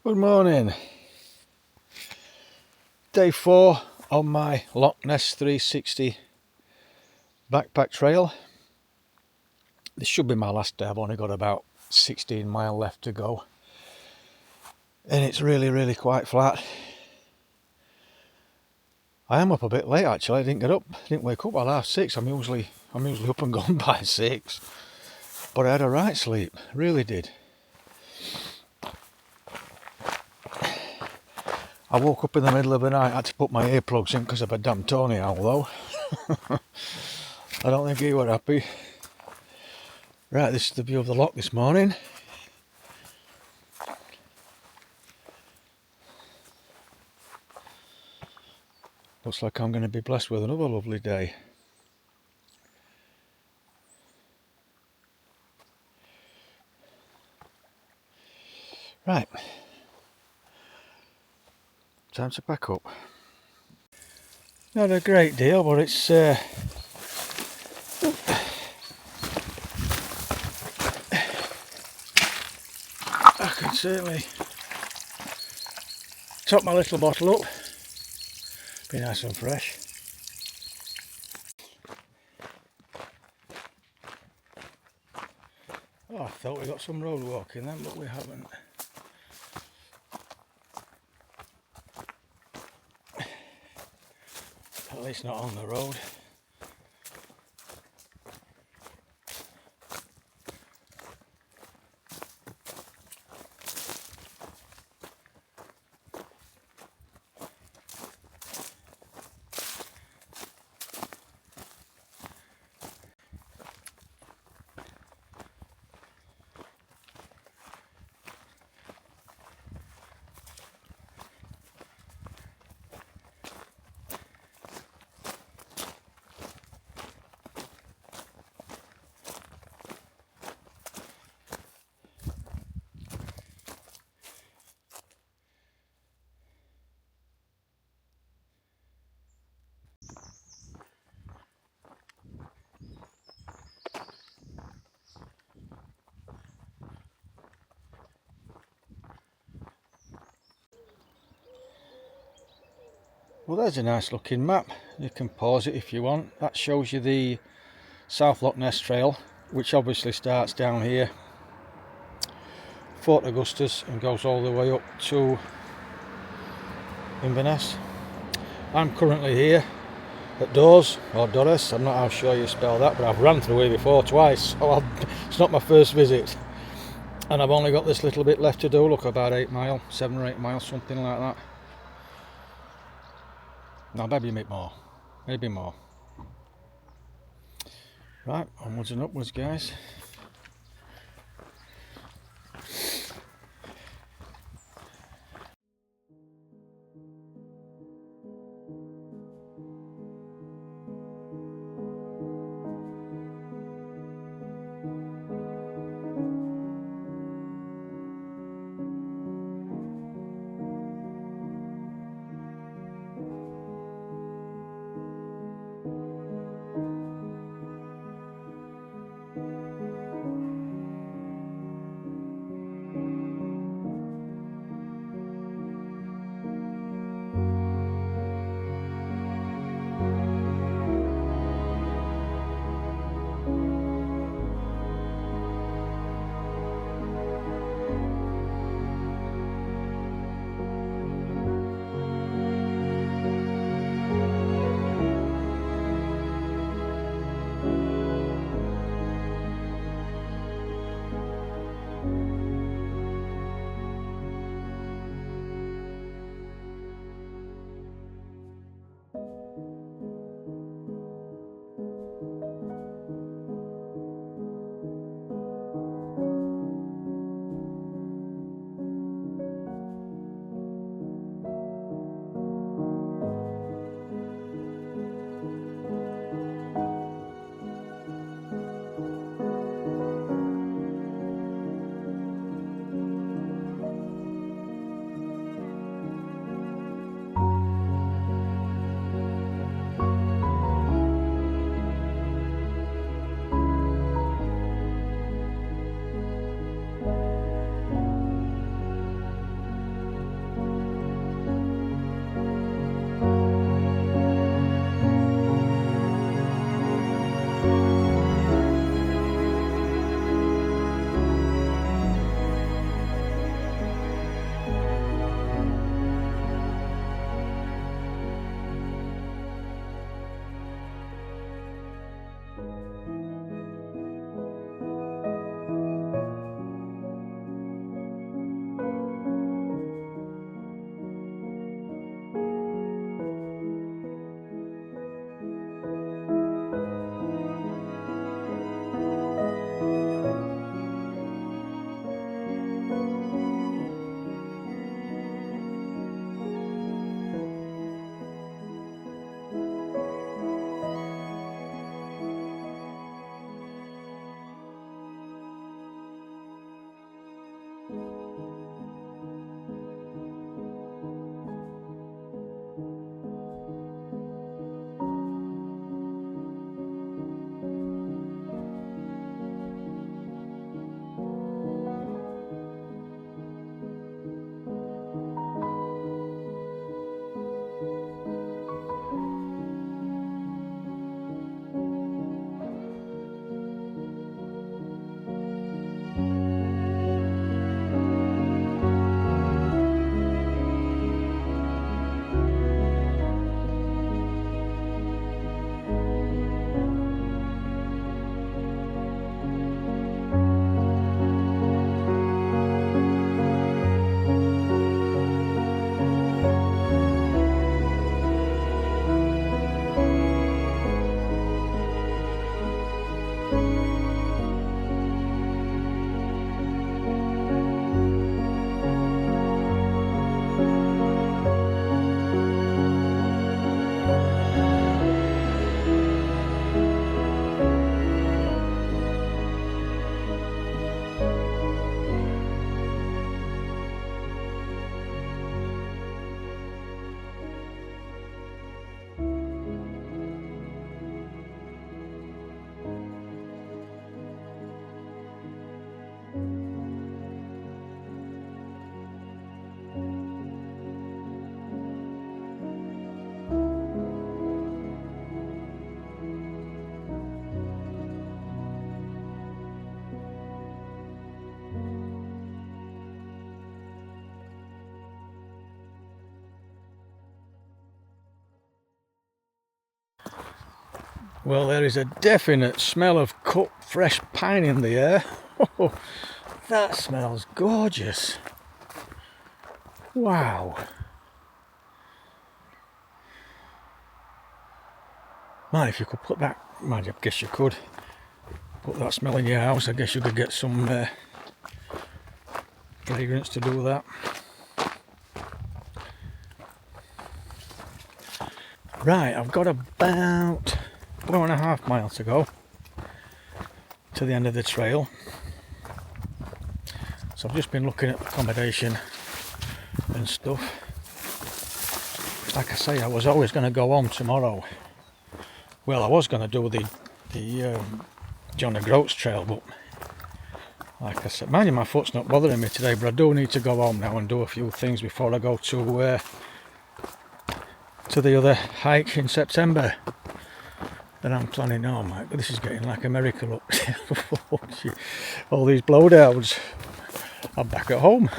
Good morning. Day 4 on my Loch Ness 360 backpack trail. This should be my last day. I've only got about 16 mile left to go. And it's really quite flat. I am up a bit late actually. I didn't wake up at 6:30. I'm usually up and gone by 6. But I had a right sleep, really did. I woke up in the middle of the night, had to put my earplugs in because of a damn Tony owl though. I don't think he were happy. Right, this is the view of the loch this morning. Looks like I'm going to be blessed with another lovely day. Right, time to pack up. Not a great deal, but it's I can certainly top my little bottle up. Be nice and fresh. Oh, I thought we got some road walking then, but we haven't. At least not on the road. Well, there's a nice looking map. You can pause it if you want. That shows you the South Loch Ness Trail, which obviously starts down here, Fort Augustus, and goes all the way up to Inverness. I'm currently here at Dors, or Doris, I'm not how sure you spell that, but I've ran through here before twice, so it's not my first visit. And I've only got this little bit left to do. Look, about 8 miles, 7 or 8 miles, something like that. No, maybe a bit more, maybe more. Right, onwards and upwards, guys. Well, there is a definite smell of cut fresh pine in the air. Oh, that smells gorgeous. Wow. Man, if you could put that, man, I guess you could put that smell in your house. I guess you could get some fragrance to do that. Right, I've got about 1.5 miles to go to the end of the trail. So I've just been looking at accommodation and stuff. Like I say, I was always going to go home tomorrow. Well, I was going to do the John O'Groats Trail, but like I said, mind you, my foot's not bothering me today, but I do need to go home now and do a few things before I go to the other hike in September that I'm planning. Oh my, this is getting like America, look. All these blowdowns. I'm back at home.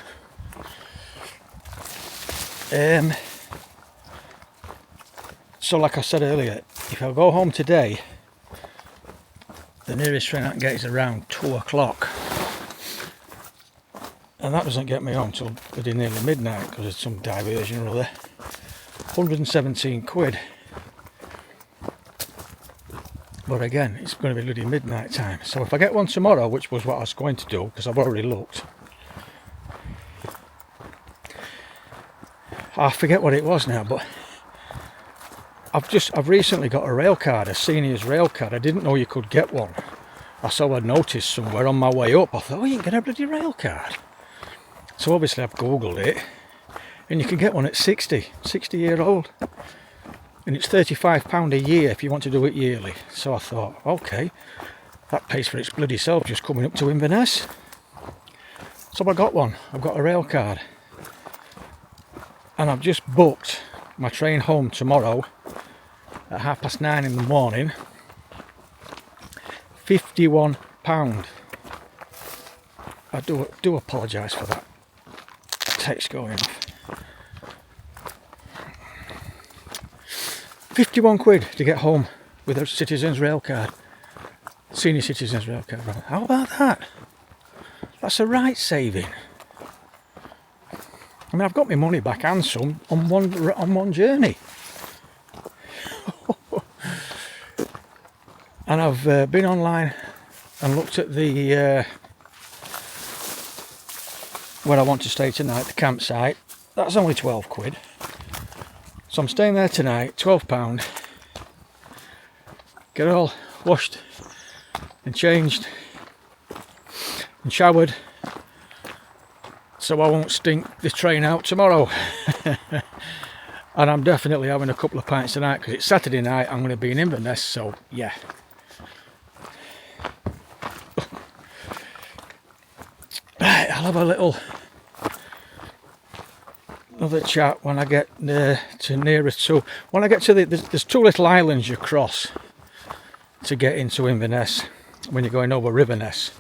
So like I said earlier, if I go home today, the nearest train I can get is around 2 o'clock. And that doesn't get me home till bloody nearly midnight because it's some diversion or other. 117 quid. But again, it's going to be bloody midnight time. So if I get one tomorrow, which was what I was going to do, because I've already looked. I forget what it was now, but I've recently got a rail card, a seniors rail card. I didn't know you could get one. I saw a notice somewhere on my way up. I thought, oh, you can get a bloody rail card. So obviously I've googled it. And you can get one at 60 year old, and it's £35 a year if you want to do it yearly. So I thought, okay, that pays for its bloody self just coming up to Inverness. So I got one. I've got a rail card, and I've just booked my train home tomorrow at 9:30 in the morning. £51. I do apologise for that text going off. 51 quid to get home with a citizen's rail card. Senior citizen's rail card. How about that? That's a right saving. I mean, I've got my money back and some on one journey. And I've been online and looked at the where I want to stay tonight, the campsite. That's only 12 quid. So I'm staying there tonight, £12. Get all washed and changed and showered so I won't stink the train out tomorrow. And I'm definitely having a couple of pints tonight because it's Saturday night. I'm going to be in Inverness, so yeah. Right, I'll have a little another chat when I get nearer to. When I get to there's 2 little islands you cross to get into Inverness when you're going over Inverness.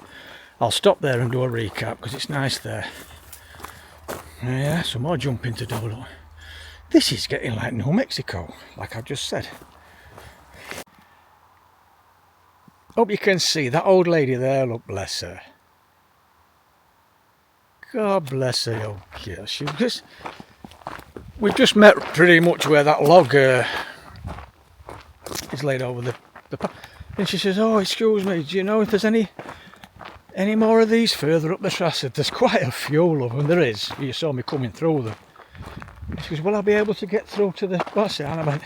I'll stop there and do a recap because it's nice there. Yeah, some more jumping to do. Look. This is getting like New Mexico, like I've just said. Hope you can see that old lady there. Look, bless her. God bless her. Oh, yeah, we've just met pretty much where that log is laid over the and she says, oh, excuse me, do you know if there's any more of these further up the trail? I said, there's quite a few of them. There is. You saw me coming through them. And she goes, will I be able to get through to the what's it? And I went,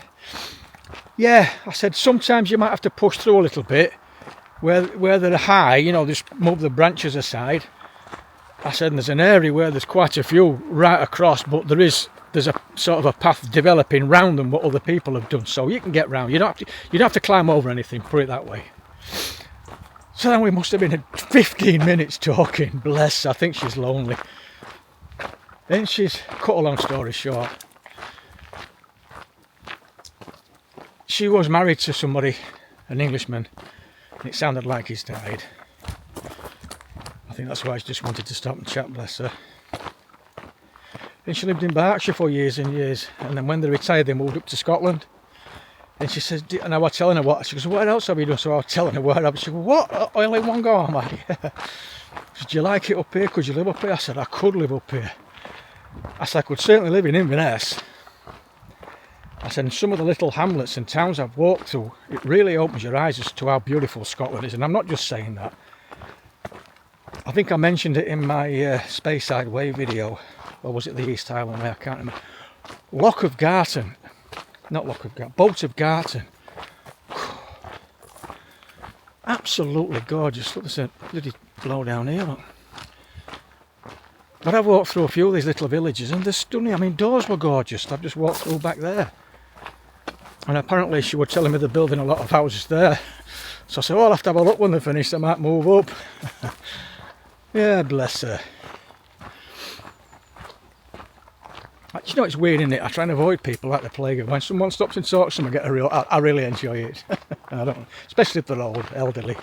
yeah. I said, sometimes you might have to push through a little bit where they're high, you know, just move the branches aside. I said, and there's an area where there's quite a few right across, but there's a sort of a path developing round them what other people have done, so you can get round. You don't have to climb over anything, put it that way. So then we must have been 15 minutes talking. Bless, I think she's lonely. Then she's cut a long story short. She was married to somebody, an Englishman, and it sounded like he's died. I think that's why she just wanted to stop and chat, bless her. Then she lived in Berkshire for years and years, and then when they retired they moved up to Scotland. And she says, and I was telling her what, she goes, what else have you done? So I was telling her what, she goes, what, oil in one go? I'm like, yeah. She said, do you like it up here? Could you live up here? I said, I could live up here. I said, I could certainly live in Inverness. I said, in some of the little hamlets and towns I've walked through, it really opens your eyes as to how beautiful Scotland is. And I'm not just saying that. I think I mentioned it in my Speyside Way video, or was it the East Highland Way? I can't remember. Loch of Garten, not Loch of Garten, Boat of Garten. Absolutely gorgeous. Look, there's a bloody blow down here. Look. But I've walked through a few of these little villages and they're stunning. I mean, doors were gorgeous. I've just walked through back there. And apparently she was telling me they're building a lot of houses there. So I said, oh, I'll have to have a look when they're finished. I might move up. Yeah, bless her. You know, it's weird, isn't it? I try and avoid people like the plague. When someone stops and talks to them, I really enjoy it. I don't, especially if they're old, elderly.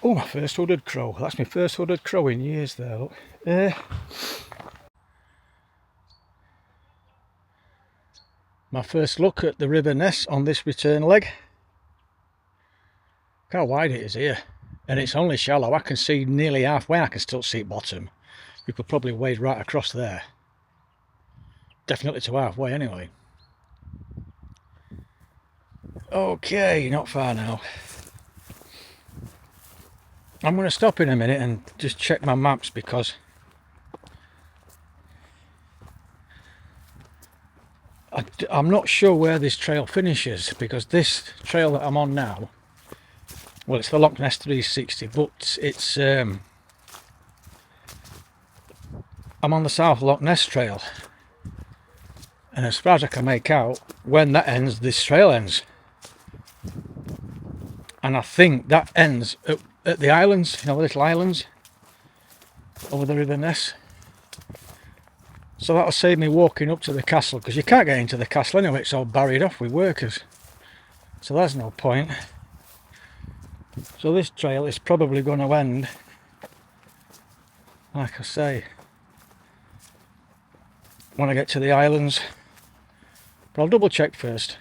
Oh, my first hooded crow. That's my first hooded crow in years there, look. My first look at the River Ness on this return leg. Look how wide it is here. And it's only shallow. I can see nearly halfway. I can still see bottom. We could probably wade right across there. Definitely to halfway anyway. Okay, not far now. I'm going to stop in a minute and just check my maps because I'm not sure where this trail finishes, because this trail that I'm on now, well, it's the Loch Ness 360, but it's I'm on the South Loch Ness Trail, and as far as I can make out, when that ends, this trail ends. And I think that ends at the islands, you know, the little islands over the River Ness. So that'll save me walking up to the castle, because you can't get into the castle anyway, it's all barried off with workers. So there's no point. So this trail is probably going to end, like I say, when I get to the islands. But I'll double check first.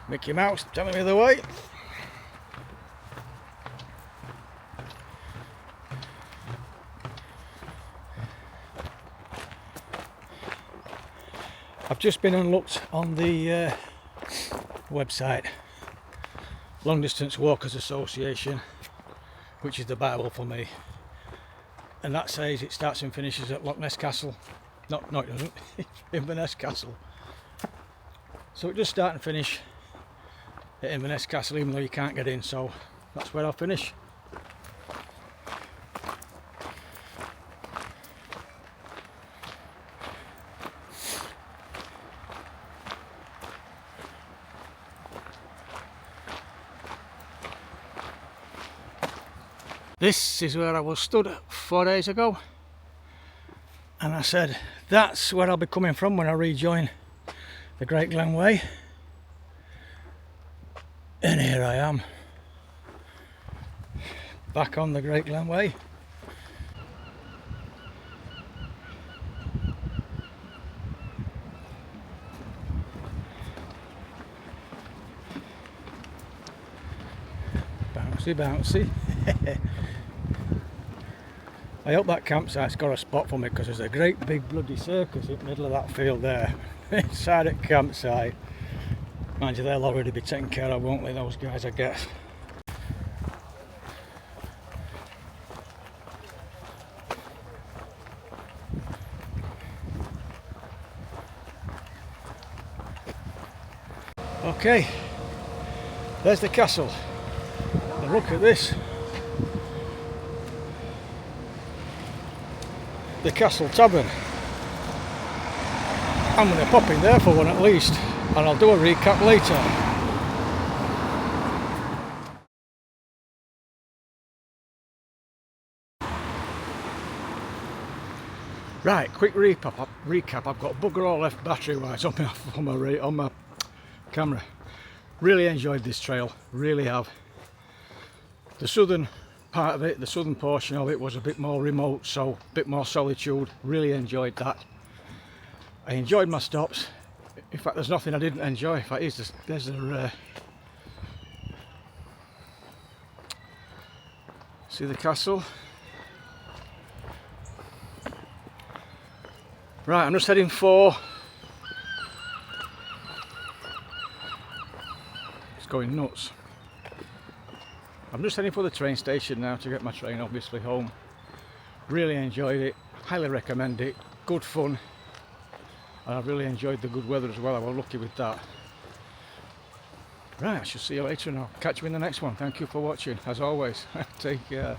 Mickey Mouse telling me the way. I've just been and looked on the website, Long Distance Walkers Association, which is the Bible for me, and that says it starts and finishes at Loch Ness Castle. No, it doesn't. Inverness Castle. So it does start and finish at Inverness Castle, even though you can't get in, so that's where I'll finish. This is where I was stood 4 days ago, and I said that's where I'll be coming from when I rejoin the Great Glen Way. And here I am, back on the Great Glen Way. Bouncy, bouncy. I hope that campsite's got a spot for me, because there's a great big bloody circus in the middle of that field there, inside a campsite. Mind you, they'll already be taken care of, won't they, those guys, I guess. Okay, there's the castle. And look at this. The Castle Tavern. I'm going to pop in there for one at least, and I'll do a recap later. Right, quick recap. I've got bugger all left battery wise on my camera. Really enjoyed this trail, really have. The southern part of it, the southern portion of it, was a bit more remote, so a bit more solitude. Really enjoyed that. I enjoyed my stops. In fact, there's nothing I didn't enjoy. In fact, there's a see the castle. Right, I'm just heading for, it's going nuts. I'm just heading for the train station now to get my train obviously home. Really enjoyed it, highly recommend it, good fun, and I've really enjoyed the good weather as well. I was lucky with that. Right, I shall see you later and I'll catch you in the next one. Thank you for watching, as always. Take care.